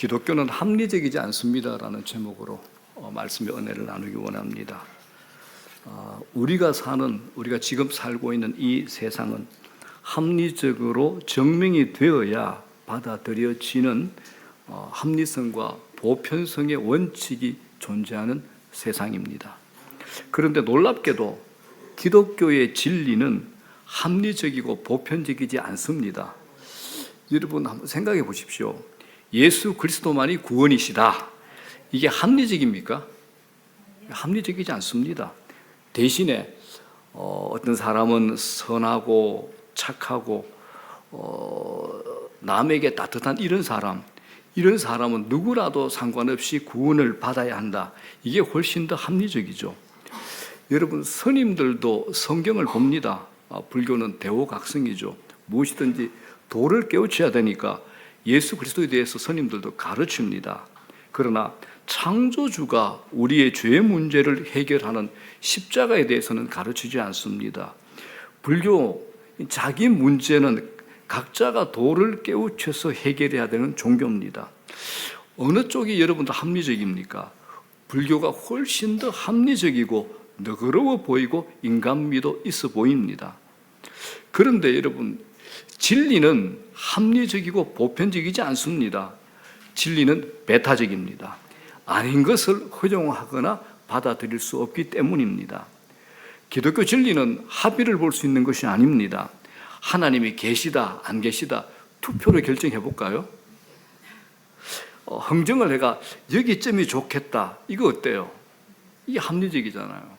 기독교는 합리적이지 않습니다라는 제목으로 말씀의 은혜를 나누기 원합니다. 우리가 지금 살고 있는 이 세상은 합리적으로 증명이 되어야 받아들여지는 합리성과 보편성의 원칙이 존재하는 세상입니다. 그런데 놀랍게도 기독교의 진리는 합리적이고 보편적이지 않습니다. 여러분 한번 생각해 보십시오. 예수 그리스도만이 구원이시다. 이게 합리적입니까? 합리적이지 않습니다. 대신에 어떤 사람은 선하고 착하고 남에게 따뜻한 이런 사람은 누구라도 상관없이 구원을 받아야 한다. 이게 훨씬 더 합리적이죠. 여러분 스님들도 성경을 봅니다. 불교는 대오각성이죠. 무엇이든지 도를 깨우쳐야 되니까 예수 그리스도에 대해서 스님들도 가르칩니다. 그러나 창조주가 우리의 죄 문제를 해결하는 십자가에 대해서는 가르치지 않습니다. 불교 자기 문제는 각자가 도를 깨우쳐서 해결해야 되는 종교입니다. 어느 쪽이 여러분들 합리적입니까? 불교가 훨씬 더 합리적이고 너그러워 보이고 인간미도 있어 보입니다. 그런데 여러분 진리는 합리적이고 보편적이지 않습니다. 진리는 배타적입니다. 아닌 것을 허용하거나 받아들일 수 없기 때문입니다. 기독교 진리는 합의를 볼 수 있는 것이 아닙니다. 하나님이 계시다 안 계시다 투표로 결정해 볼까요? 흥정을 해가 여기쯤이 좋겠다. 이거 어때요? 이게 합리적이잖아요.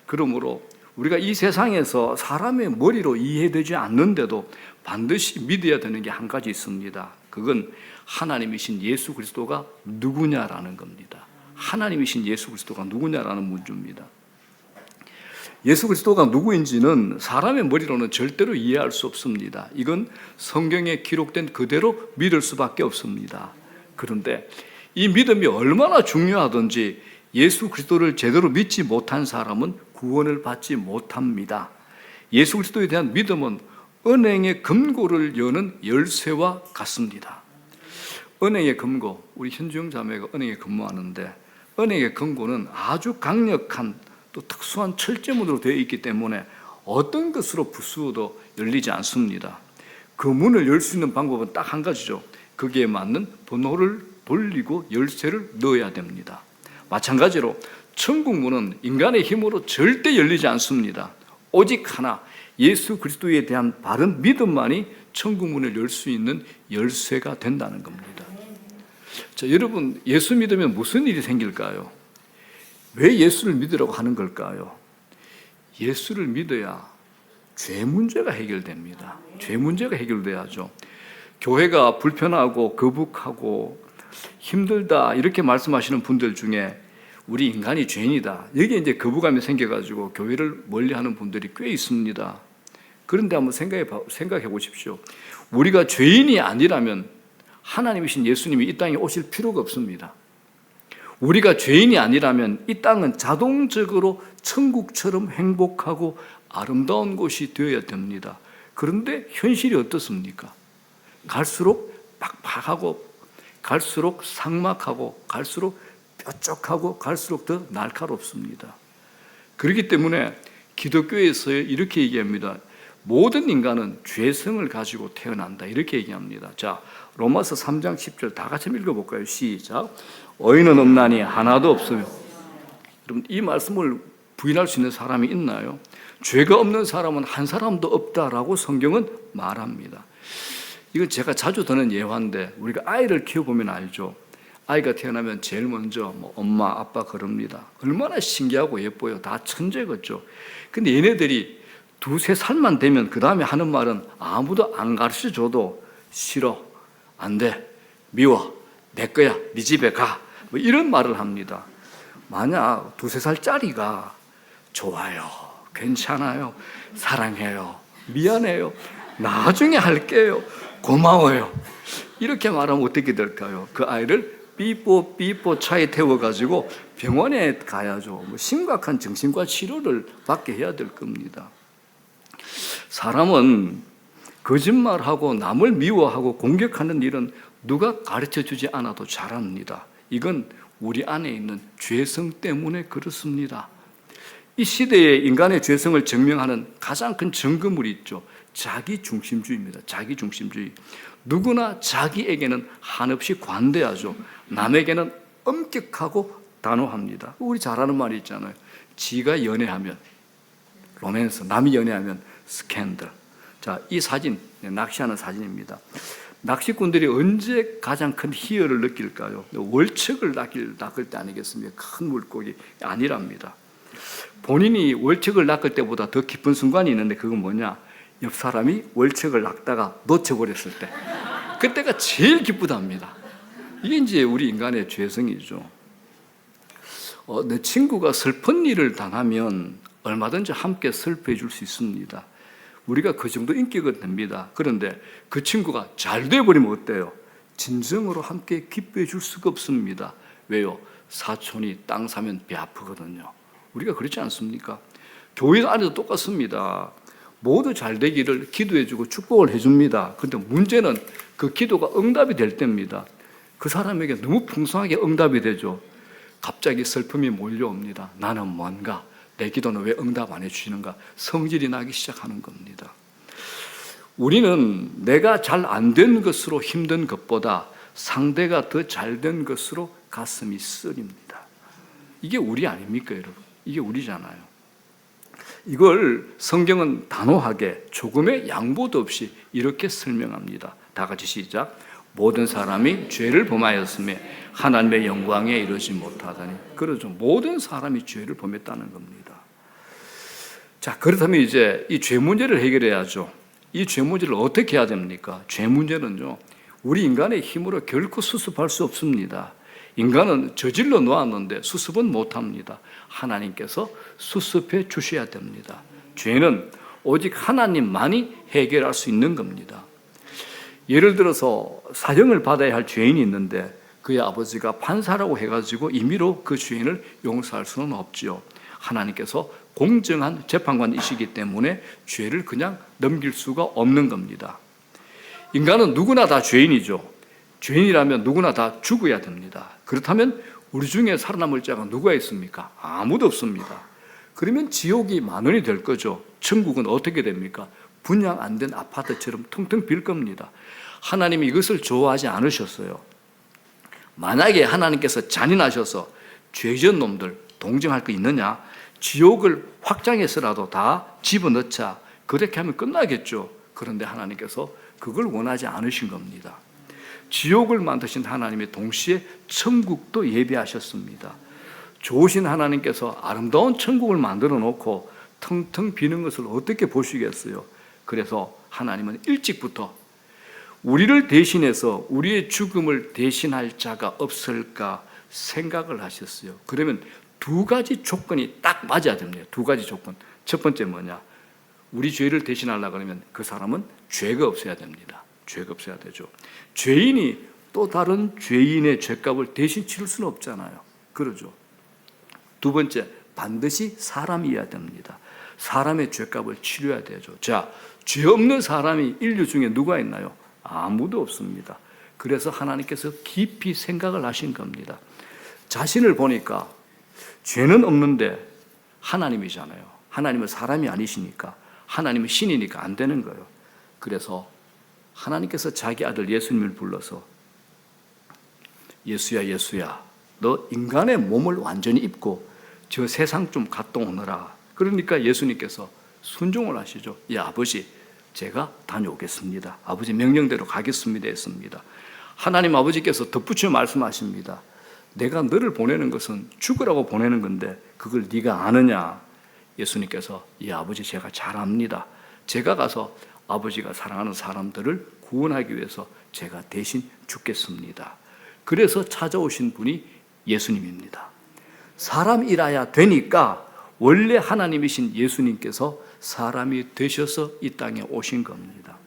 그러므로 우리가 이 세상에서 사람의 머리로 이해되지 않는데도 반드시 믿어야 되는 게 한 가지 있습니다. 그건 하나님이신 예수 그리스도가 누구냐라는 겁니다. 하나님이신 예수 그리스도가 누구냐라는 문제입니다. 예수 그리스도가 누구인지는 사람의 머리로는 절대로 이해할 수 없습니다. 이건 성경에 기록된 그대로 믿을 수밖에 없습니다. 그런데 이 믿음이 얼마나 중요하든지 예수 그리스도를 제대로 믿지 못한 사람은 구원을 받지 못합니다. 예수 그리스도에 대한 믿음은 은행의 금고를 여는 열쇠와 같습니다. 은행의 금고, 우리 현주영 자매가 은행에 근무하는데 은행의 금고는 아주 강력한 또 특수한 철제문으로 되어 있기 때문에 어떤 것으로 부수어도 열리지 않습니다. 그 문을 열 수 있는 방법은 딱 한 가지죠. 거기에 맞는 번호를 돌리고 열쇠를 넣어야 됩니다. 마찬가지로 천국 문은 인간의 힘으로 절대 열리지 않습니다. 오직 하나, 예수 그리스도에 대한 바른 믿음만이 천국 문을 열 수 있는 열쇠가 된다는 겁니다. 자, 여러분 예수 믿으면 무슨 일이 생길까요? 왜 예수를 믿으라고 하는 걸까요? 예수를 믿어야 죄 문제가 해결됩니다. 죄 문제가 해결돼야죠. 교회가 불편하고 거북하고 힘들다 이렇게 말씀하시는 분들 중에 우리 인간이 죄인이다. 여기에 이제 거부감이 생겨가지고 교회를 멀리하는 분들이 꽤 있습니다. 그런데 한번 생각해 보십시오. 우리가 죄인이 아니라면 하나님이신 예수님이 이 땅에 오실 필요가 없습니다. 우리가 죄인이 아니라면 이 땅은 자동적으로 천국처럼 행복하고 아름다운 곳이 되어야 됩니다. 그런데 현실이 어떻습니까? 갈수록 빡빡하고 갈수록 삭막하고 갈수록 뾰족하고 갈수록 더 날카롭습니다. 그렇기 때문에 기독교에서 이렇게 얘기합니다. 모든 인간은 죄성을 가지고 태어난다. 이렇게 얘기합니다. 자, 로마서 3장 10절 다 같이 읽어볼까요? 시작. 의인은 없나니 하나도 없으며. 여러분 이 말씀을 부인할 수 있는 사람이 있나요? 죄가 없는 사람은 한 사람도 없다라고 성경은 말합니다. 이건 제가 자주 드는 예화인데 우리가 아이를 키워보면 알죠. 아이가 태어나면 제일 먼저 엄마 아빠 그럽니다. 얼마나 신기하고 예뻐요. 다 천재겠죠. 근데 얘네들이 2-3살만 되면 그 다음에 하는 말은 아무도 안 가르쳐줘도 싫어, 안 돼, 미워, 내 거야, 네 집에 가, 이런 말을 합니다. 만약 2-3살짜리가 좋아요, 괜찮아요, 사랑해요, 미안해요, 나중에 할게요, 고마워요 이렇게 말하면 어떻게 될까요? 그 아이를 삐뽀 차에 태워가지고 병원에 가야죠. 심각한 정신과 치료를 받게 해야 될 겁니다. 사람은 거짓말하고 남을 미워하고 공격하는 일은 누가 가르쳐 주지 않아도 잘합니다. 이건 우리 안에 있는 죄성 때문에 그렇습니다. 이 시대의 인간의 죄성을 증명하는 가장 큰 증거물이 있죠. 자기중심주의입니다. 자기중심주의. 누구나 자기에게는 한없이 관대하죠. 남에게는 엄격하고 단호합니다. 우리 잘 아는 말이 있잖아요. 지가 연애하면 로맨스, 남이 연애하면 스캔들. 자, 이 사진, 낚시하는 사진입니다. 낚시꾼들이 언제 가장 큰 희열을 느낄까요? 월척을 낚을 때 아니겠습니까? 큰 물고기 아니랍니다. 본인이 월척을 낚을 때보다 더 기쁜 순간이 있는데 그건 뭐냐? 옆 사람이 월척을 낚다가 놓쳐버렸을 때 그때가 제일 기쁘답니다. 이게 이제 우리 인간의 죄성이죠. 내 친구가 슬픈 일을 당하면 얼마든지 함께 슬퍼해 줄 수 있습니다. 우리가 그 정도 인기가 됩니다. 그런데 그 친구가 잘 돼버리면 어때요? 진정으로 함께 기뻐해 줄 수가 없습니다. 왜요? 사촌이 땅 사면 배 아프거든요. 우리가 그렇지 않습니까? 교회 안에도 똑같습니다. 모두 잘 되기를 기도해주고 축복을 해줍니다. 그런데 문제는 그 기도가 응답이 될 때입니다. 그 사람에게 너무 풍성하게 응답이 되죠. 갑자기 슬픔이 몰려옵니다. 나는 뭔가, 내 기도는 왜 응답 안 해주시는가? 성질이 나기 시작하는 겁니다. 우리는 내가 잘 안 된 것으로 힘든 것보다 상대가 더 잘 된 것으로 가슴이 쓰립니다. 이게 우리 아닙니까, 여러분? 이게 우리잖아요. 이걸 성경은 단호하게 조금의 양보도 없이 이렇게 설명합니다. 다 같이 시작. 모든 사람이 죄를 범하였으며 하나님의 영광에 이르지 못하다니. 그러죠. 모든 사람이 죄를 범했다는 겁니다. 자, 그렇다면 이제 이 죄 문제를 해결해야죠. 이 죄 문제를 어떻게 해야 됩니까? 죄 문제는요, 우리 인간의 힘으로 결코 수습할 수 없습니다. 인간은 저질러 놓았는데 수습은 못합니다. 하나님께서 수습해 주셔야 됩니다. 죄는 오직 하나님만이 해결할 수 있는 겁니다. 예를 들어서 사형을 받아야 할 죄인이 있는데 그의 아버지가 판사라고 해가지고 임의로 그 죄인을 용서할 수는 없지요. 하나님께서 공정한 재판관이시기 때문에 죄를 그냥 넘길 수가 없는 겁니다. 인간은 누구나 다 죄인이죠. 죄인이라면 누구나 다 죽어야 됩니다. 그렇다면 우리 중에 살아남을 자가 누가 있습니까? 아무도 없습니다. 그러면 지옥이 만원이 될 거죠. 천국은 어떻게 됩니까? 분양 안 된 아파트처럼 텅텅 빌 겁니다. 하나님이 이것을 좋아하지 않으셨어요. 만약에 하나님께서 잔인하셔서 죄지은 놈들 동정할 거 있느냐? 지옥을 확장해서라도 다 집어넣자. 그렇게 하면 끝나겠죠. 그런데 하나님께서 그걸 원하지 않으신 겁니다. 지옥을 만드신 하나님이 동시에 천국도 예비하셨습니다. 좋으신 하나님께서 아름다운 천국을 만들어 놓고 텅텅 비는 것을 어떻게 보시겠어요? 그래서 하나님은 일찍부터 우리를 대신해서 우리의 죽음을 대신할 자가 없을까 생각을 하셨어요. 그러면 두 가지 조건이 딱 맞아야 됩니다. 두 가지 조건. 첫 번째 뭐냐? 우리 죄를 대신하려고 하면 그 사람은 죄가 없어야 됩니다. 죄가 없어야 되죠. 죄인이 또 다른 죄인의 죄값을 대신 치를 수는 없잖아요. 그러죠. 두 번째, 반드시 사람이어야 됩니다. 사람의 죄값을 치료해야 되죠. 자, 죄 없는 사람이 인류 중에 누가 있나요? 아무도 없습니다. 그래서 하나님께서 깊이 생각을 하신 겁니다. 자신을 보니까 죄는 없는데 하나님이잖아요. 하나님은 사람이 아니시니까, 하나님은 신이니까 안 되는 거예요. 그래서 하나님께서 자기 아들 예수님을 불러서 예수야, 예수야, 너 인간의 몸을 완전히 입고 저 세상 좀 갔다 오너라. 그러니까 예수님께서 순종을 하시죠. 예, 아버지, 제가 다녀오겠습니다. 아버지 명령대로 가겠습니다 했습니다. 하나님 아버지께서 덧붙여 말씀하십니다. 내가 너를 보내는 것은 죽으라고 보내는 건데 그걸 네가 아느냐? 예수님께서 예, 아버지, 제가 잘 압니다. 제가 가서 아버지가 사랑하는 사람들을 구원하기 위해서 제가 대신 죽겠습니다. 그래서 찾아오신 분이 예수님입니다. 사람이라야 되니까 원래 하나님이신 예수님께서 사람이 되셔서 이 땅에 오신 겁니다.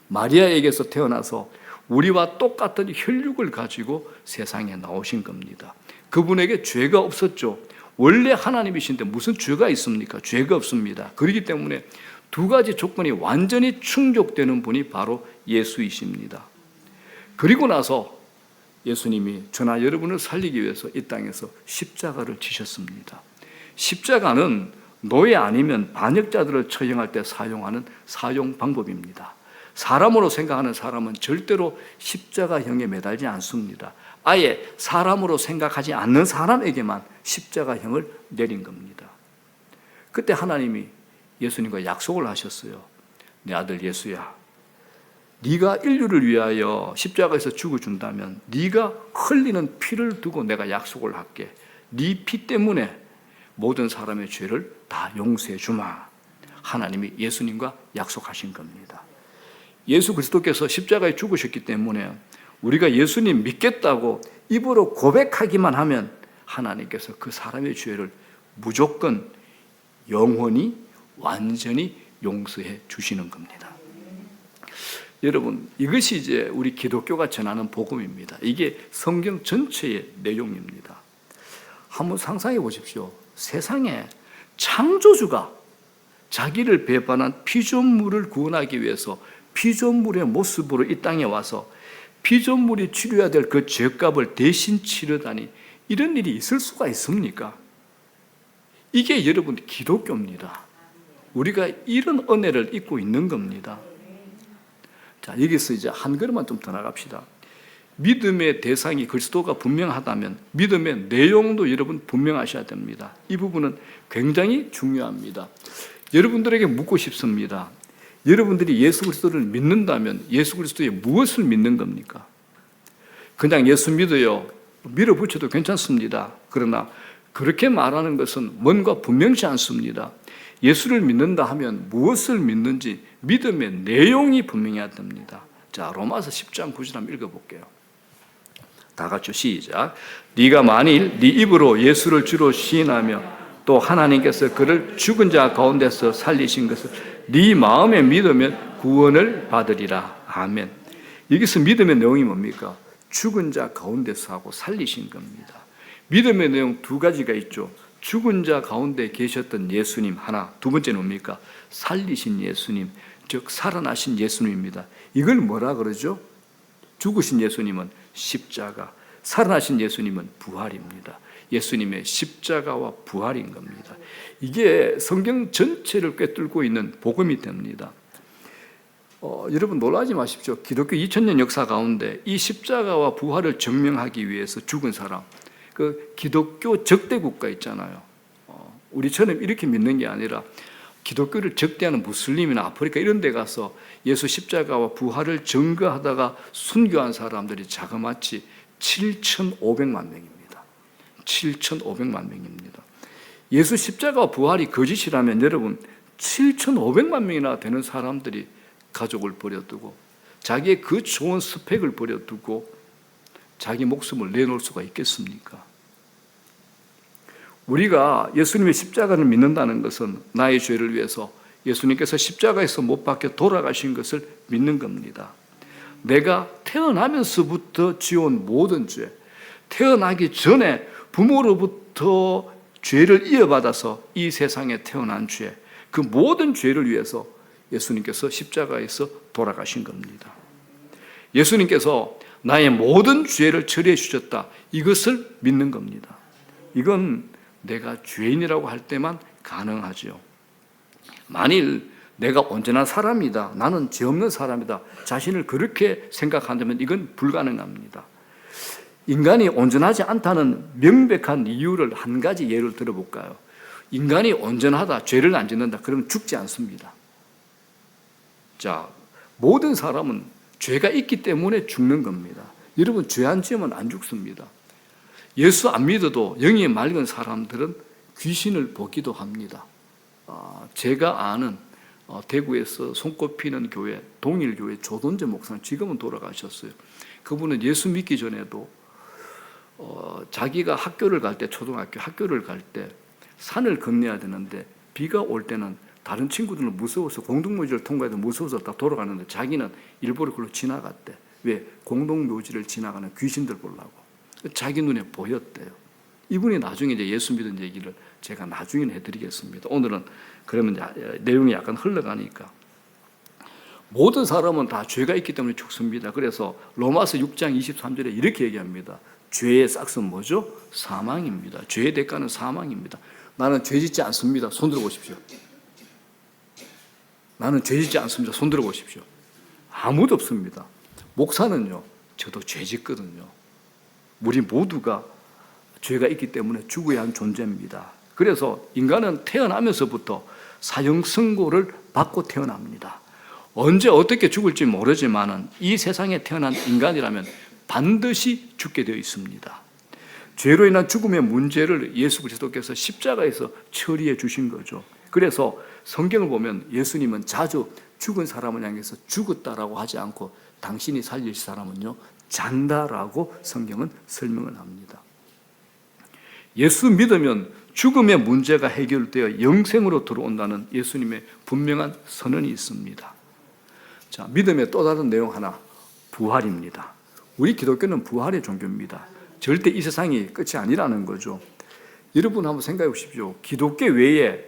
마리아에게서 태어나서 우리와 똑같은 혈육을 가지고 세상에 나오신 겁니다. 그분에게 죄가 없었죠. 원래 하나님이신데 무슨 죄가 있습니까? 죄가 없습니다. 그렇기 때문에 두 가지 조건이 완전히 충족되는 분이 바로 예수이십니다. 그리고 나서 예수님이 저나 여러분을 살리기 위해서 이 땅에서 십자가를 지셨습니다. 십자가는 노예 아니면 반역자들을 처형할 때 사용하는 사용 방법입니다. 사람으로 생각하는 사람은 절대로 십자가형에 매달지 않습니다. 아예 사람으로 생각하지 않는 사람에게만 십자가형을 내린 겁니다. 그때 하나님이 예수님과 약속을 하셨어요. 내 아들 예수야, 네가 인류를 위하여 십자가에서 죽어준다면 네가 흘리는 피를 두고 내가 약속을 할게. 네 피 때문에 모든 사람의 죄를 다 용서해 주마. 하나님이 예수님과 약속하신 겁니다. 예수 그리스도께서 십자가에 죽으셨기 때문에 우리가 예수님 믿겠다고 입으로 고백하기만 하면 하나님께서 그 사람의 죄를 무조건 영원히 완전히 용서해 주시는 겁니다. 여러분, 이것이 이제 우리 기독교가 전하는 복음입니다. 이게 성경 전체의 내용입니다. 한번 상상해 보십시오. 세상에 창조주가 자기를 배반한 피조물을 구원하기 위해서 피조물의 모습으로 이 땅에 와서 피조물이 치료해야 될 그 죄값을 대신 치르다니 이런 일이 있을 수가 있습니까? 이게 여러분 기독교입니다. 우리가 이런 은혜를 입고 있는 겁니다. 자, 여기서 이제 한 걸음만 좀 더 나갑시다. 믿음의 대상이 그리스도가 분명하다면 믿음의 내용도 여러분 분명하셔야 됩니다. 이 부분은 굉장히 중요합니다. 여러분들에게 묻고 싶습니다. 여러분들이 예수 그리스도를 믿는다면 예수 그리스도의 무엇을 믿는 겁니까? 그냥 예수 믿어요. 밀어붙여도 괜찮습니다. 그러나 그렇게 말하는 것은 뭔가 분명치 않습니다. 예수를 믿는다 하면 무엇을 믿는지 믿음의 내용이 분명해야 됩니다. 자, 로마서 10장 9절 한번 읽어볼게요. 다 같이 시작. 네가 만일 네 입으로 예수를 주로 시인하며 또 하나님께서 그를 죽은 자 가운데서 살리신 것을 네 마음에 믿으면 구원을 받으리라. 아멘. 여기서 믿음의 내용이 뭡니까? 죽은 자 가운데서 하고 살리신 겁니다. 믿음의 내용 두 가지가 있죠. 죽은 자 가운데 계셨던 예수님 하나, 두 번째는 뭡니까? 살리신 예수님, 즉 살아나신 예수님입니다. 이걸 뭐라 그러죠? 죽으신 예수님은 십자가, 살아나신 예수님은 부활입니다. 예수님의 십자가와 부활인 겁니다. 이게 성경 전체를 꿰뚫고 있는 복음이 됩니다. 여러분 놀라지 마십시오. 기독교 2000년 역사 가운데 이 십자가와 부활을 증명하기 위해서 죽은 사람, 그 기독교 적대 국가 있잖아요. 우리처럼 이렇게 믿는 게 아니라 기독교를 적대하는 무슬림이나 아프리카 이런 데 가서 예수 십자가와 부활을 증거하다가 순교한 사람들이 자그마치 7,500만 명입니다. 7,500만 명입니다. 예수 십자가와 부활이 거짓이라면 여러분 7,500만 명이나 되는 사람들이 가족을 버려두고 자기의 그 좋은 스펙을 버려두고 자기 목숨을 내놓을 수가 있겠습니까? 우리가 예수님의 십자가를 믿는다는 것은 나의 죄를 위해서 예수님께서 십자가에서 못 박혀 돌아가신 것을 믿는 겁니다. 내가 태어나면서부터 지어온 모든 죄, 태어나기 전에 부모로부터 죄를 이어받아서 이 세상에 태어난 죄, 그 모든 죄를 위해서 예수님께서 십자가에서 돌아가신 겁니다. 예수님께서 나의 모든 죄를 처리해 주셨다. 이것을 믿는 겁니다. 이건 내가 죄인이라고 할 때만 가능하죠. 만일 내가 온전한 사람이다, 나는 죄 없는 사람이다, 자신을 그렇게 생각한다면 이건 불가능합니다. 인간이 온전하지 않다는 명백한 이유를 한 가지 예를 들어볼까요? 인간이 온전하다, 죄를 안 짓는다, 그러면 죽지 않습니다. 자, 모든 사람은 죄가 있기 때문에 죽는 겁니다. 여러분, 죄 안 지으면 안 죽습니다. 예수 안 믿어도 영이 맑은 사람들은 귀신을 보기도 합니다. 제가 아는 대구에서 손꼽히는 교회, 동일교회 조던재 목사님, 지금은 돌아가셨어요. 그분은 예수 믿기 전에도 자기가 학교를 갈 때, 초등학교 학교를 갈 때 산을 건너야 되는데 비가 올 때는 다른 친구들은 무서워서 공동묘지를 통과해도 무서워서 다 돌아가는데 자기는 일부러 그걸로 지나갔대. 왜? 공동묘지를 지나가는 귀신들 보려고. 자기 눈에 보였대요. 이분이 나중에 이제 예수 믿은 얘기를 제가 나중에 해드리겠습니다. 오늘은 그러면 내용이 약간 흘러가니까. 모든 사람은 다 죄가 있기 때문에 죽습니다. 그래서 로마서 6장 23절에 이렇게 얘기합니다. 죄의 싹은 뭐죠? 사망입니다. 죄의 대가는 사망입니다. 나는 죄 짓지 않습니다. 손 들어보십시오. 나는 죄 짓지 않습니다. 손 들어보십시오. 아무도 없습니다. 목사는요, 저도 죄 짓거든요. 우리 모두가 죄가 있기 때문에 죽어야 한 존재입니다. 그래서 인간은 태어나면서부터 사형 선고를 받고 태어납니다. 언제 어떻게 죽을지 모르지만 이 세상에 태어난 인간이라면 반드시 죽게 되어 있습니다. 죄로 인한 죽음의 문제를 예수 그리스도께서 십자가에서 처리해 주신 거죠. 그래서 성경을 보면 예수님은 자주 죽은 사람을 향해서 죽었다라고 하지 않고 당신이 살릴 사람은요 잔다라고 성경은 설명을 합니다. 예수 믿으면 죽음의 문제가 해결되어 영생으로 들어온다는 예수님의 분명한 선언이 있습니다. 자, 믿음의 또 다른 내용 하나, 부활입니다. 우리 기독교는 부활의 종교입니다. 절대 이 세상이 끝이 아니라는 거죠. 여러분 한번 생각해 보십시오. 기독교 외에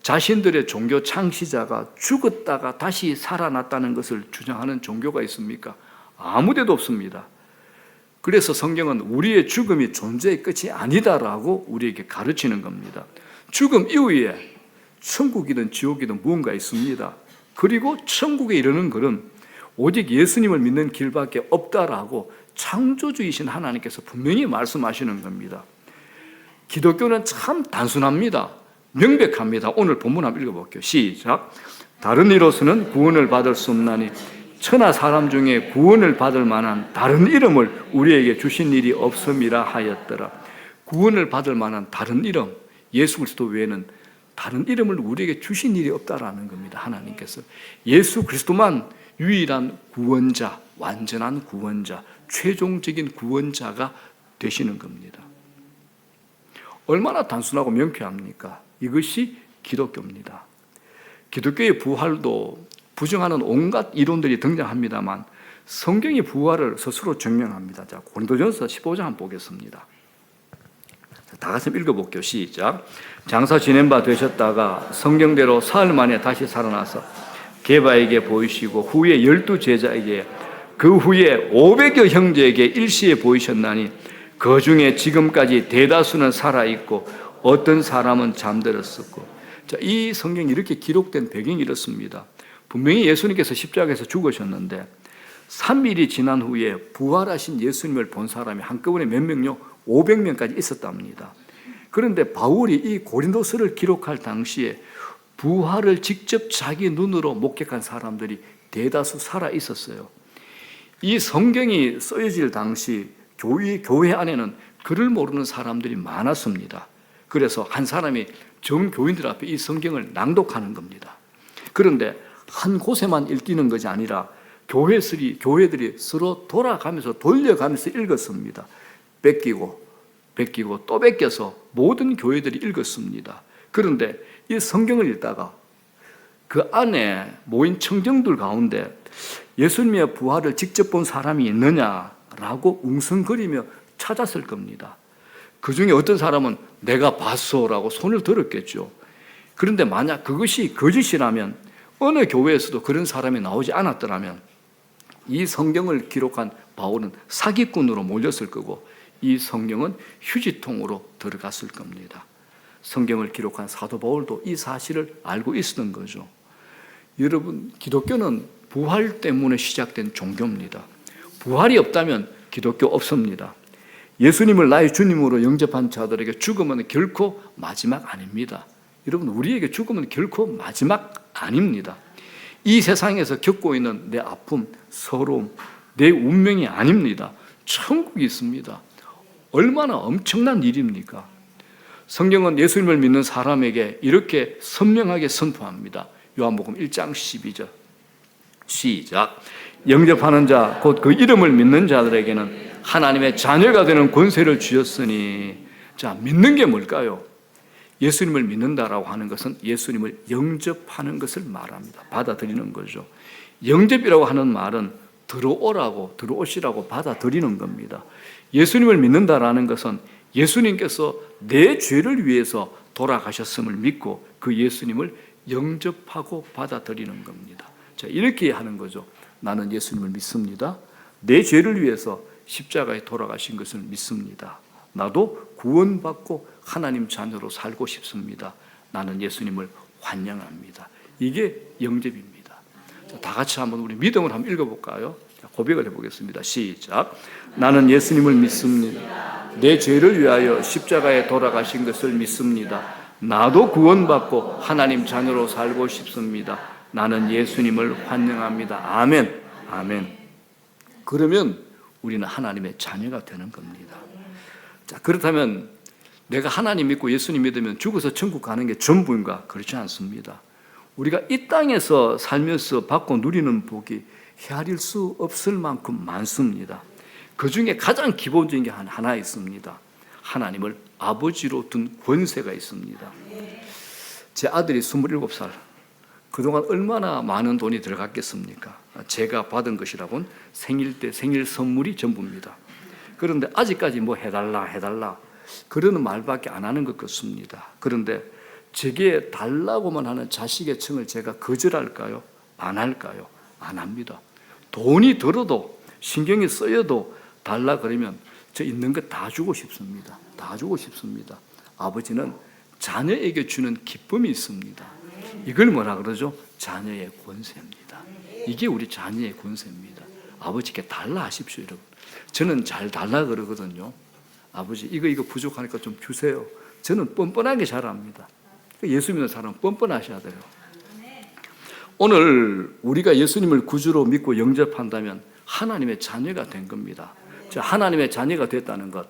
자신들의 종교 창시자가 죽었다가 다시 살아났다는 것을 주장하는 종교가 있습니까? 아무 데도 없습니다. 그래서 성경은 우리의 죽음이 존재의 끝이 아니다라고 우리에게 가르치는 겁니다. 죽음 이후에 천국이든 지옥이든 무언가 있습니다. 그리고 천국에 이르는 길은 오직 예수님을 믿는 길밖에 없다라고 창조주이신 하나님께서 분명히 말씀하시는 겁니다. 기독교는 참 단순합니다. 명백합니다. 오늘 본문 한번 읽어볼게요. 시작. 다른 이로서는 구원을 받을 수 없나니 천하 사람 중에 구원을 받을 만한 다른 이름을 우리에게 주신 일이 없음이라 하였더라. 구원을 받을 만한 다른 이름, 예수 그리스도 외에는 다른 이름을 우리에게 주신 일이 없다라는 겁니다. 하나님께서 예수 그리스도만 유일한 구원자, 완전한 구원자, 최종적인 구원자가 되시는 겁니다. 얼마나 단순하고 명쾌합니까? 이것이 기독교입니다. 기독교의 부활도 부정하는 온갖 이론들이 등장합니다만 성경이 부활을 스스로 증명합니다. 자, 고린도전서 15장 한번 보겠습니다. 다 같이 읽어볼게요. 시작. 장사 지낸 바 되셨다가 성경대로 사흘 만에 다시 살아나서 게바에게 보이시고 후에 12제자에게 그 후에 500여 형제에게 일시에 보이셨나니 그 중에 지금까지 대다수는 살아있고 어떤 사람은 잠들었었고. 자, 이 성경이 이렇게 기록된 배경이 이렇습니다. 분명히 예수님께서 십자가에서 죽으셨는데 3일이 지난 후에 부활하신 예수님을 본 사람이 한꺼번에 몇 명요? 500명까지 있었답니다. 그런데 바울이 이 고린도서를 기록할 당시에 부활을 직접 자기 눈으로 목격한 사람들이 대다수 살아 있었어요. 이 성경이 쓰여질 당시 교회 안에는 글을 모르는 사람들이 많았습니다. 그래서 한 사람이 정교인들 앞에 이 성경을 낭독하는 겁니다. 그런데 한 곳에만 읽히는 것이 아니라 교회들이 서로 돌려가면서 읽었습니다. 뺏기고 또 뺏겨서 모든 교회들이 읽었습니다. 그런데 이 성경을 읽다가 그 안에 모인 청정들 가운데 예수님의 부활을 직접 본 사람이 있느냐라고 웅성거리며 찾았을 겁니다. 그 중에 어떤 사람은 내가 봤소라고 손을 들었겠죠. 그런데 만약 그것이 거짓이라면 어느 교회에서도 그런 사람이 나오지 않았더라면 이 성경을 기록한 바울은 사기꾼으로 몰렸을 거고 이 성경은 휴지통으로 들어갔을 겁니다. 성경을 기록한 사도 바울도 이 사실을 알고 있었던 거죠. 여러분, 기독교는 부활 때문에 시작된 종교입니다. 부활이 없다면 기독교 없습니다. 예수님을 나의 주님으로 영접한 자들에게 죽음은 결코 마지막 아닙니다. 여러분, 우리에게 죽음은 결코 마지막 아닙니다. 이 세상에서 겪고 있는 내 아픔, 서러움, 내 운명이 아닙니다. 천국이 있습니다. 얼마나 엄청난 일입니까? 성경은 예수님을 믿는 사람에게 이렇게 선명하게 선포합니다. 요한복음 1장 12절 시작. 영접하는 자, 곧 그 이름을 믿는 자들에게는 하나님의 자녀가 되는 권세를 주셨으니. 자, 믿는 게 뭘까요? 예수님을 믿는다라고 하는 것은 예수님을 영접하는 것을 말합니다. 받아들이는 거죠. 영접이라고 하는 말은 들어오시라고 받아들이는 겁니다. 예수님을 믿는다라는 것은 예수님께서 내 죄를 위해서 돌아가셨음을 믿고 그 예수님을 영접하고 받아들이는 겁니다. 자, 이렇게 하는 거죠. 나는 예수님을 믿습니다. 내 죄를 위해서 십자가에 돌아가신 것을 믿습니다. 나도 구원받고 하나님 자녀로 살고 싶습니다. 나는 예수님을 환영합니다. 이게 영접입니다. 자, 다 같이 한번 우리 믿음을 한번 읽어볼까요? 자, 고백을 해보겠습니다. 시작. 나는 예수님을 믿습니다. 내 죄를 위하여 십자가에 돌아가신 것을 믿습니다. 나도 구원받고 하나님 자녀로 살고 싶습니다. 나는 예수님을 환영합니다. 아멘. 아멘. 그러면 우리는 하나님의 자녀가 되는 겁니다. 자, 그렇다면 내가 하나님 믿고 예수님 믿으면 죽어서 천국 가는 게 전부인가? 그렇지 않습니다. 우리가 이 땅에서 살면서 받고 누리는 복이 헤아릴 수 없을 만큼 많습니다. 그 중에 가장 기본적인 게 하나 있습니다. 하나님을 아버지로 둔 권세가 있습니다. 제 아들이 27살. 그동안 얼마나 많은 돈이 들어갔겠습니까? 제가 받은 것이라고는 생일 때 생일 선물이 전부입니다. 그런데 아직까지 뭐 해달라 그러는 말밖에 안 하는 것 같습니다. 그런데 제게 달라고만 하는 자식의 청을 제가 거절할까요? 안 할까요? 안 합니다. 돈이 들어도 신경이 쓰여도 달라 그러면 저 있는 것 다 주고 싶습니다. 다 주고 싶습니다. 아버지는 자녀에게 주는 기쁨이 있습니다. 이걸 뭐라 그러죠? 자녀의 권세입니다. 이게 우리 자녀의 권세입니다. 아버지께 달라 하십시오, 여러분. 저는 잘 달라 그러거든요. 아버지 이거 부족하니까 좀 주세요. 저는 뻔뻔하게 잘합니다. 예수 믿는 사람은 뻔뻔하셔야 돼요. 오늘 우리가 예수님을 구주로 믿고 영접한다면 하나님의 자녀가 된 겁니다. 하나님의 자녀가 됐다는 것,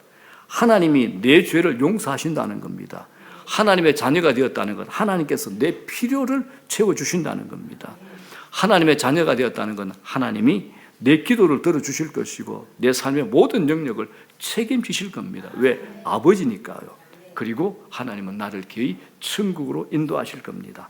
하나님이 내 죄를 용서하신다는 겁니다. 하나님의 자녀가 되었다는 것, 하나님께서 내 필요를 채워주신다는 겁니다. 하나님의 자녀가 되었다는 건 하나님이 내 기도를 들어주실 것이고 내 삶의 모든 영역을 책임지실 겁니다. 왜? 아버지니까요. 그리고 하나님은 나를 기어이 천국으로 인도하실 겁니다.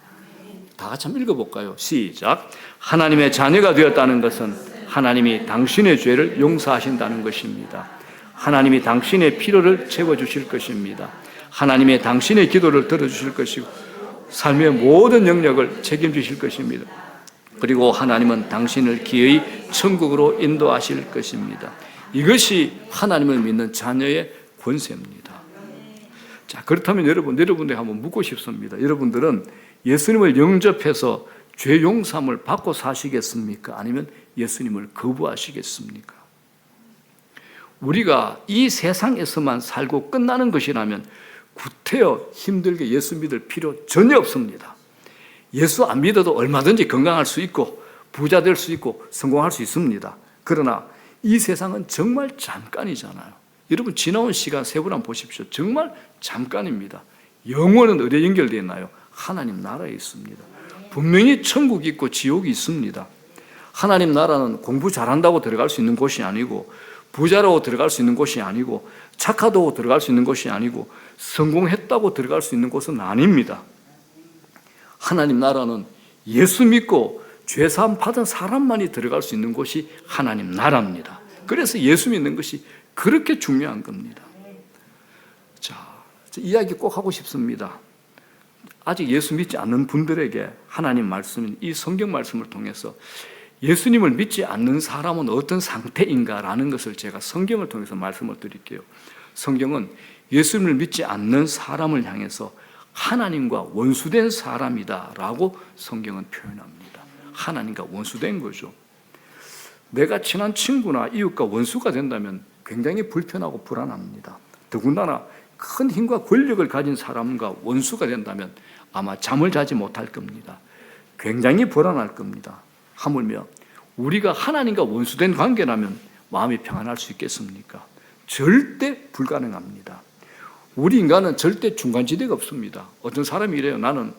다 같이 한번 읽어볼까요? 시작. 하나님의 자녀가 되었다는 것은 하나님이 당신의 죄를 용서하신다는 것입니다. 하나님이 당신의 필요를 채워주실 것입니다. 하나님의 당신의 기도를 들어주실 것이고 삶의 모든 영역을 책임지실 것입니다. 그리고 하나님은 당신을 기어이 천국으로 인도하실 것입니다. 이것이 하나님을 믿는 자녀의 권세입니다. 자, 그렇다면 여러분들 한번 묻고 싶습니다. 여러분들은 예수님을 영접해서 죄 용서함을 받고 사시겠습니까? 아니면 예수님을 거부하시겠습니까? 우리가 이 세상에서만 살고 끝나는 것이라면 구태여 힘들게 예수 믿을 필요 전혀 없습니다. 예수 안 믿어도 얼마든지 건강할 수 있고 부자 될 수 있고 성공할 수 있습니다. 그러나 이 세상은 정말 잠깐이잖아요. 여러분 지나온 시간 세분 한번 보십시오. 정말 잠깐입니다. 영혼은 어디에 연결되어 있나요? 하나님 나라에 있습니다. 분명히 천국이 있고 지옥이 있습니다. 하나님 나라는 공부 잘한다고 들어갈 수 있는 곳이 아니고 부자라고 들어갈 수 있는 곳이 아니고 착하다고 들어갈 수 있는 곳이 아니고 성공했다고 들어갈 수 있는 곳은 아닙니다. 하나님 나라는 예수 믿고 죄사함 받은 사람만이 들어갈 수 있는 곳이 하나님 나라입니다. 그래서 예수 믿는 것이 그렇게 중요한 겁니다. 자, 이야기 꼭 하고 싶습니다. 아직 예수 믿지 않는 분들에게 하나님 말씀인 이 성경 말씀을 통해서 예수님을 믿지 않는 사람은 어떤 상태인가라는 것을 제가 성경을 통해서 말씀을 드릴게요. 성경은 예수님을 믿지 않는 사람을 향해서 하나님과 원수된 사람이다라고 성경은 표현합니다. 하나님과 원수된 거죠. 내가 친한 친구나 이웃과 원수가 된다면 굉장히 불편하고 불안합니다. 더군다나 큰 힘과 권력을 가진 사람과 원수가 된다면 아마 잠을 자지 못할 겁니다. 굉장히 불안할 겁니다. 하물며 우리가 하나님과 원수된 관계라면 마음이 평안할 수 있겠습니까? 절대 불가능합니다. 우리 인간은 절대 중간지대가 없습니다. 어떤 사람이 이래요. 나는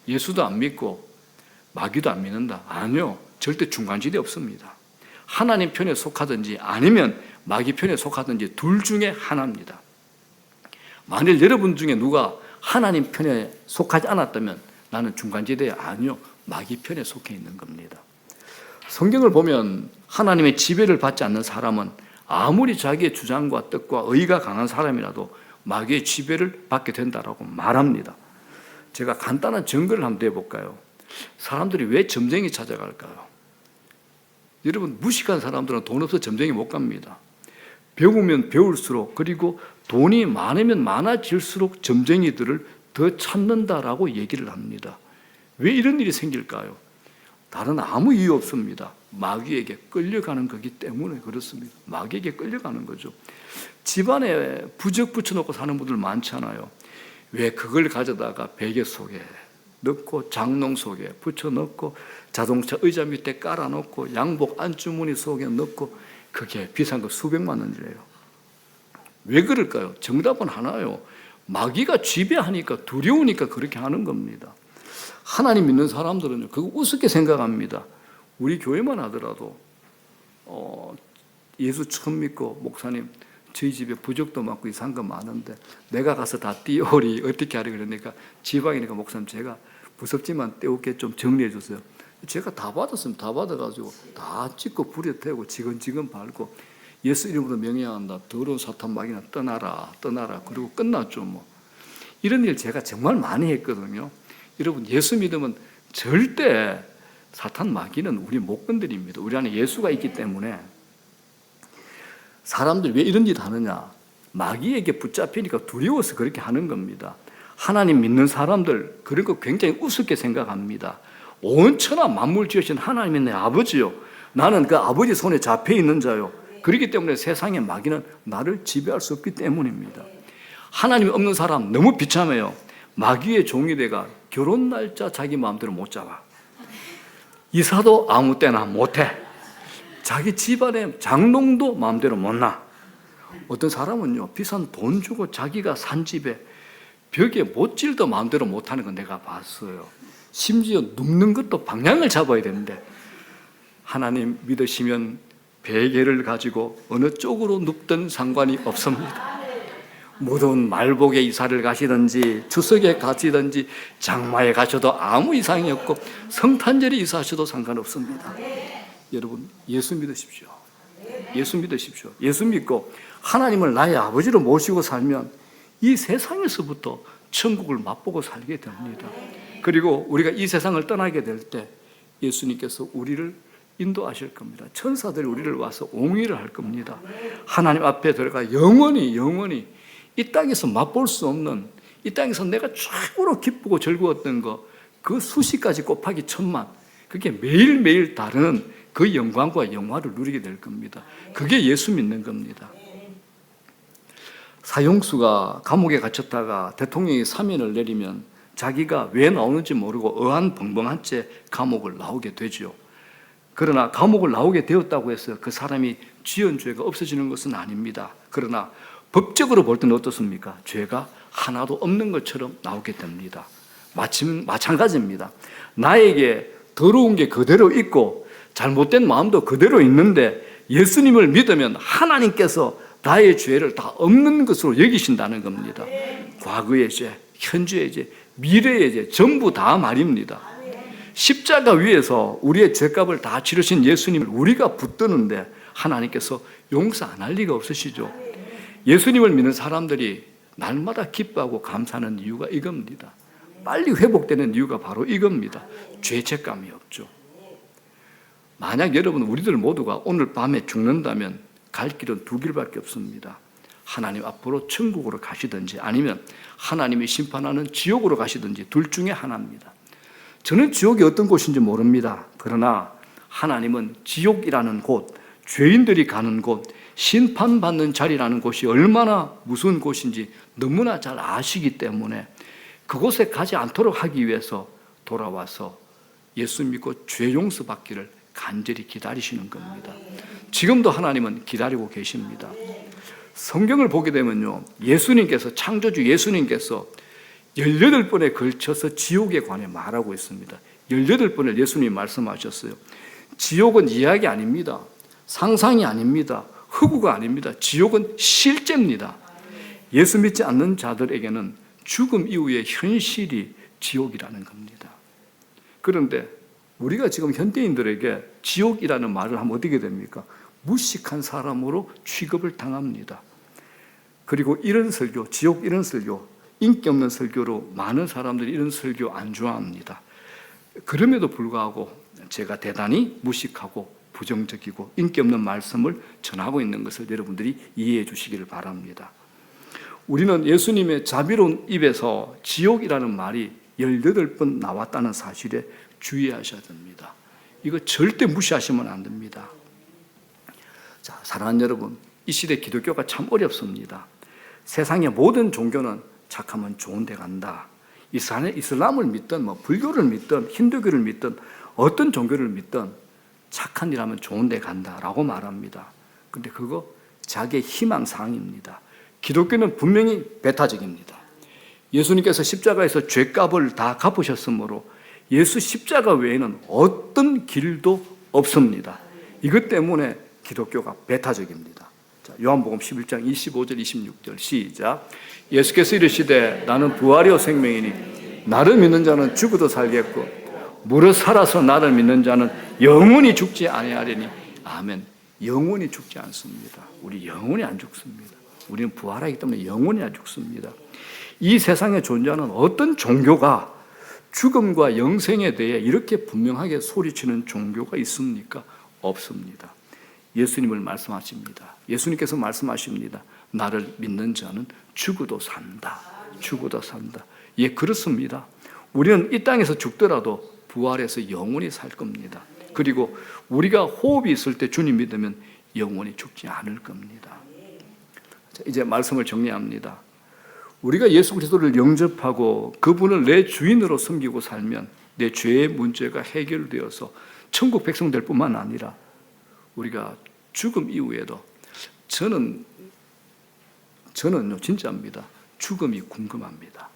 예수도 안 믿고 마귀도 안 믿는다. 아니요. 절대 중간지대 없습니다. 하나님 편에 속하든지 아니면 마귀 편에 속하든지 둘 중에 하나입니다. 만일 여러분 중에 누가 하나님 편에 속하지 않았다면 나는 중간지대에 아니요. 마귀 편에 속해 있는 겁니다. 성경을 보면 하나님의 지배를 받지 않는 사람은 아무리 자기의 주장과 뜻과 의가 강한 사람이라도 마귀의 지배를 받게 된다라고 말합니다. 제가 간단한 증거를 한번 내볼까요? 사람들이 왜 점쟁이 찾아갈까요? 여러분, 무식한 사람들은 돈 없어 점쟁이 못 갑니다. 배우면 배울수록, 그리고 돈이 많으면 많아질수록 점쟁이들을 더 찾는다라고 얘기를 합니다. 왜 이런 일이 생길까요? 다른 아무 이유 없습니다. 마귀에게 끌려가는 거기 때문에 그렇습니다. 마귀에게 끌려가는 거죠. 집안에 부적 붙여놓고 사는 분들 많잖아요. 왜 그걸 가져다가 베개 속에 넣고 장롱 속에 붙여넣고 자동차 의자 밑에 깔아놓고 양복 안주머니 속에 넣고, 그게 비싼 거 수백만 원이래요. 왜 그럴까요? 정답은 하나요. 마귀가 지배하니까, 두려우니까 그렇게 하는 겁니다. 하나님 믿는 사람들은요, 그거 우습게 생각합니다. 우리 교회만 하더라도 예수 처음 믿고 목사님 저희 집에 부적도 많고 이상한 거 많은데 내가 가서 다 띄우리 어떻게 하려 그러니까, 지방이니까 목사님 제가 무섭지만 떼울게 좀 정리해 주세요. 제가 다 받았으면 다 받아가지고 다 찍고 불에 태우고 지근지근 밟고 예수 이름으로 명령한다. 더러운 사탄 마귀나 떠나라 떠나라. 그리고 끝났죠 뭐. 이런 일 제가 정말 많이 했거든요. 여러분, 예수 믿으면 절대 사탄 마귀는 우리 못 건드립니다. 우리 안에 예수가 있기 때문에. 사람들이 왜 이런 짓 하느냐? 마귀에게 붙잡히니까 두려워서 그렇게 하는 겁니다. 하나님 믿는 사람들 그런 거 굉장히 우습게 생각합니다. 온 천하 만물 지으신 하나님이 내 아버지요, 나는 그 아버지 손에 잡혀 있는 자요. 그렇기 때문에 세상의 마귀는 나를 지배할 수 없기 때문입니다. 하나님이 없는 사람 너무 비참해요. 마귀의 종이 돼가 결혼 날짜 자기 마음대로 못 잡아. 이사도 아무 때나 못해. 자기 집안의 장롱도 마음대로 못 놔. 어떤 사람은요, 비싼 돈 주고 자기가 산 집에 벽에 못질도 마음대로 못하는 건 내가 봤어요. 심지어 눕는 것도 방향을 잡아야 되는데, 하나님 믿으시면 베개를 가지고 어느 쪽으로 눕든 상관이 없습니다. 무더운 말복에 이사를 가시든지 추석에 가시든지 장마에 가셔도 아무 이상이 없고 성탄절에 이사하셔도 상관없습니다. 여러분, 예수 믿으십시오. 예수 믿으십시오. 예수 믿고 하나님을 나의 아버지로 모시고 살면 이 세상에서부터 천국을 맛보고 살게 됩니다. 그리고 우리가 이 세상을 떠나게 될 때 예수님께서 우리를 인도하실 겁니다. 천사들이 우리를 와서 옹의를 할 겁니다. 하나님 앞에 들어가 영원히 이 땅에서 맛볼 수 없는, 이 땅에서 내가 최고로 기쁘고 즐거웠던 거, 그 수십까지 곱하기 1000만, 그게 매일매일 다른 그 영광과 영화를 누리게 될 겁니다. 그게 예수 믿는 겁니다. 사형수가 감옥에 갇혔다가 대통령이 사면을 내리면 자기가 왜 나오는지 모르고 어안벙벙한 채 감옥을 나오게 되죠. 그러나 감옥을 나오게 되었다고 해서 그 사람이 지은 죄가 없어지는 것은 아닙니다. 그러나 법적으로 볼 때는 어떻습니까? 죄가 하나도 없는 것처럼 나오게 됩니다. 마찬가지입니다. 나에게 더러운 게 그대로 있고 잘못된 마음도 그대로 있는데 예수님을 믿으면 하나님께서 나의 죄를 다 없는 것으로 여기신다는 겁니다. 과거의 죄, 현재의 죄, 미래의 죄 전부 다 말입니다. 십자가 위에서 우리의 죄값을 다 치르신 예수님을 우리가 붙드는데 하나님께서 용서 안 할 리가 없으시죠. 예수님을 믿는 사람들이 날마다 기뻐하고 감사하는 이유가 이겁니다. 빨리 회복되는 이유가 바로 이겁니다. 죄책감이 없죠. 만약 여러분, 우리들 모두가 오늘 밤에 죽는다면 갈 길은 두 길밖에 없습니다. 하나님 앞으로 천국으로 가시든지 아니면 하나님이 심판하는 지옥으로 가시든지 둘 중에 하나입니다. 저는 지옥이 어떤 곳인지 모릅니다. 그러나 하나님은 지옥이라는 곳, 죄인들이 가는 곳, 심판받는 자리라는 곳이 얼마나 무서운 곳인지 너무나 잘 아시기 때문에 그곳에 가지 않도록 하기 위해서 돌아와서 예수 믿고 죄 용서 받기를 간절히 기다리시는 겁니다. 지금도 하나님은 기다리고 계십니다. 성경을 보게 되면요, 예수님께서, 창조주 예수님께서 18번에 걸쳐서 지옥에 관해 말하고 있습니다. 18번을 예수님이 말씀하셨어요. 지옥은 이야기 아닙니다. 상상이 아닙니다. 허구가 아닙니다. 지옥은 실제입니다. 예수 믿지 않는 자들에게는 죽음 이후의 현실이 지옥이라는 겁니다. 그런데 우리가 지금 현대인들에게 지옥이라는 말을 하면 어떻게 됩니까? 무식한 사람으로 취급을 당합니다. 그리고 이런 설교, 지옥 이런 설교, 인기 없는 설교로 많은 사람들이 이런 설교 안 좋아합니다. 그럼에도 불구하고 제가 대단히 무식하고 부정적이고 인기 없는 말씀을 전하고 있는 것을 여러분들이 이해해 주시기를 바랍니다. 우리는 예수님의 자비로운 입에서 지옥이라는 말이 18번 나왔다는 사실에 주의하셔야 됩니다. 이거 절대 무시하시면 안 됩니다. 자, 사랑하는 여러분, 이 시대 기독교가 참 어렵습니다. 세상의 모든 종교는 착하면 좋은 데 간다. 이슬람을 믿든 불교를 믿든 힌두교를 믿든 어떤 종교를 믿든 착한 일 하면 좋은 데 간다라고 말합니다. 근데 그거 자기의 희망사항입니다. 기독교는 분명히 배타적입니다. 예수님께서 십자가에서 죄값을 다 갚으셨으므로 예수 십자가 외에는 어떤 길도 없습니다. 이것 때문에 기독교가 배타적입니다. 자, 요한복음 11장 25절 26절 시작. 예수께서 이르시되 나는 부활이요 생명이니 나를 믿는 자는 죽어도 살겠고 무릇 살아서 나를 믿는 자는 영원히 죽지 아니하리니. 아멘. 영원히 죽지 않습니다. 우리 영원히 안 죽습니다. 우리는 부활하기 때문에 영원히 안 죽습니다. 이 세상에 존재하는 어떤 종교가 죽음과 영생에 대해 이렇게 분명하게 소리치는 종교가 있습니까? 없습니다. 예수님을 말씀하십니다. 예수님께서 말씀하십니다. 나를 믿는 자는 죽어도 산다. 죽어도 산다. 예, 그렇습니다. 우리는 이 땅에서 죽더라도 부활해서 영원히 살 겁니다. 그리고 우리가 호흡이 있을 때 주님 믿으면 영원히 죽지 않을 겁니다. 자, 이제 말씀을 정리합니다. 우리가 예수 그리스도를 영접하고 그분을 내 주인으로 섬기고 살면 내 죄의 문제가 해결되어서 천국 백성 될 뿐만 아니라 우리가 죽음 이후에도 저는요 진짜입니다. 죽음이 궁금합니다.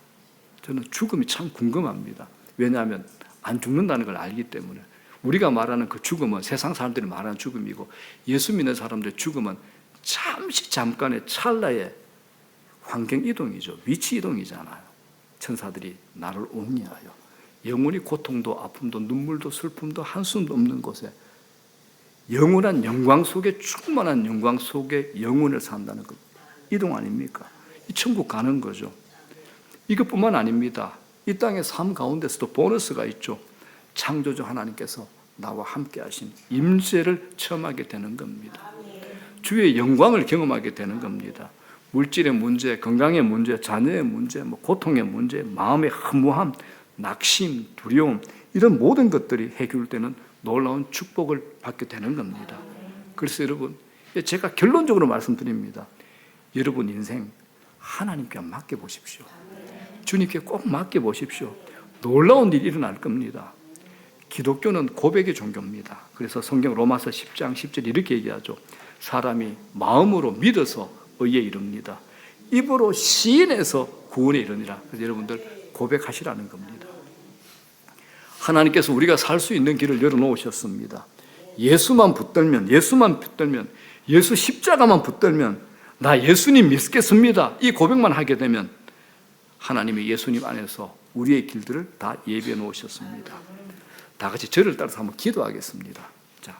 저는 죽음이 참 궁금합니다. 왜냐하면 안 죽는다는 걸 알기 때문에. 우리가 말하는 그 죽음은 세상 사람들이 말하는 죽음이고 예수 믿는 사람들의 죽음은 잠깐의 찰나의 환경 이동이죠. 위치 이동이잖아요. 천사들이 나를 옹리하여 영원히 고통도 아픔도 눈물도 슬픔도 한숨도 없는 곳에 영원한 영광 속에 충만한 영광 속에 영혼을 산다는 그 이동 아닙니까? 이 천국 가는 거죠. 이것뿐만 아닙니다. 이 땅의 삶 가운데서도 보너스가 있죠. 창조주 하나님께서 나와 함께 하신 임재를 체험하게 되는 겁니다. 주의 영광을 경험하게 되는 겁니다. 물질의 문제, 건강의 문제, 자녀의 문제, 고통의 문제, 마음의 허무함, 낙심, 두려움 이런 모든 것들이 해결되는 놀라운 축복을 받게 되는 겁니다. 그래서 여러분, 제가 결론적으로 말씀드립니다. 여러분 인생 하나님께 맡겨보십시오. 주님께 꼭 맡겨보십시오. 놀라운 일이 일어날 겁니다. 기독교는 고백의 종교입니다. 그래서 성경 로마서 10장 10절 이렇게 얘기하죠. 사람이 마음으로 믿어서 의에 이릅니다. 입으로 시인해서 구원에 이르니라. 그래서 여러분들 고백하시라는 겁니다. 하나님께서 우리가 살 수 있는 길을 열어놓으셨습니다. 예수만 붙들면, 예수 십자가만 붙들면 나 예수님 믿겠습니다. 이 고백만 하게 되면 하나님이 예수님 안에서 우리의 길들을 다 예비해 놓으셨습니다. 다 같이 저를 따라서 한번 기도하겠습니다. 자,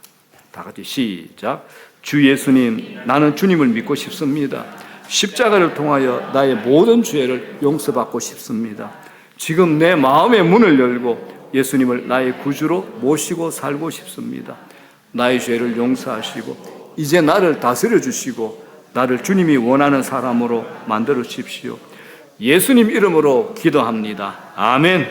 다 같이 시작. 주 예수님, 나는 주님을 믿고 싶습니다. 십자가를 통하여 나의 모든 죄를 용서받고 싶습니다. 지금 내 마음의 문을 열고 예수님을 나의 구주로 모시고 살고 싶습니다. 나의 죄를 용서하시고 이제 나를 다스려 주시고 나를 주님이 원하는 사람으로 만들어 주십시오. 예수님 이름으로 기도합니다. 아멘.